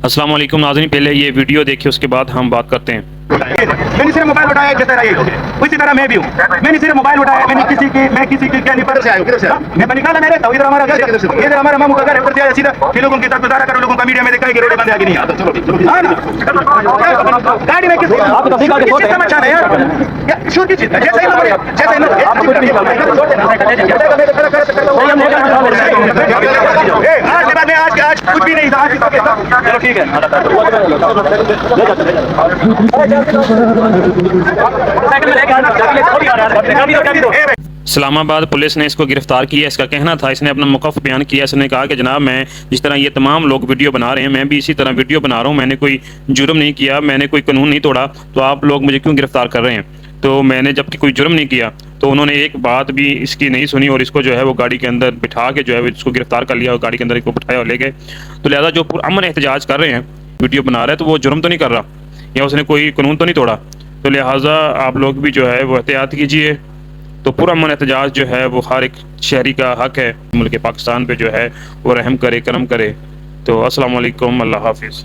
अस्सलाम वालेकुम नाज़रीन, पहले ये वीडियो देखिए उसके बाद हम बात करते हैं। मैंने सिर्फ मोबाइल उठाया, जिस तरह ये लोग हैं उसी तरह मैं भी हूँ। मैंने सिर्फ मोबाइल उठाया, मैं किसी की क्या नहीं पता से आया हूँ। मैं निकाला, मैं रहता हूँ इधर, हमारा घर इधर, हमारा मामू का घर है, ऊपर से आया सीधा कि लोगों की तरफ गुजारा करो, लोगों का मीडिया में दिखाई कि रोड बंद है कि नहीं आता। हाँ ना, गाड़ी में किस समाचार है यार, शोर की चीज है, जैसे ही आज कुछ भी नहीं था। चलो ठीक है, इस्लामाबाद पुलिस ने इसको गिरफ्तार किया। इसका कहना था, इसने अपना मौक़िफ़ बयान किया। इसने कहा कि जनाब, मैं जिस तरह ये तमाम लोग वीडियो बना रहे हैं, मैं भी इसी तरह वीडियो बना रहा हूँ। मैंने कोई जुर्म नहीं किया, मैंने कोई कानून नहीं तोड़ा, तो आप लोग मुझे क्यों गिरफ्तार कर रहे हैं? तो मैंने जबकि कोई जुर्म नहीं किया, तो उन्होंने एक बात भी इसकी नहीं सुनी और इसको जो है वो गाड़ी के अंदर बिठा के जो है इसको गिरफ्तार कर लिया और गाड़ी के अंदर इसको बिठाया और ले गए। तो लिहाजा जो पुरअमन एहतजाज कर रहे हैं, वीडियो बना रहा है, तो वो जुर्म तो नहीं कर रहा या उसने कोई कानून तो नहीं तोड़ा। तो लिहाजा आप लोग भी जो है वो एहतियात कीजिए। तो पुरअमन एहतजाज जो है वो हर एक शहरी का हक है। मुल्क पाकिस्तान पे जो है वो रहम करे, करम करे। तो अस्सलाम वालेकुम, अल्लाह हाफिज़।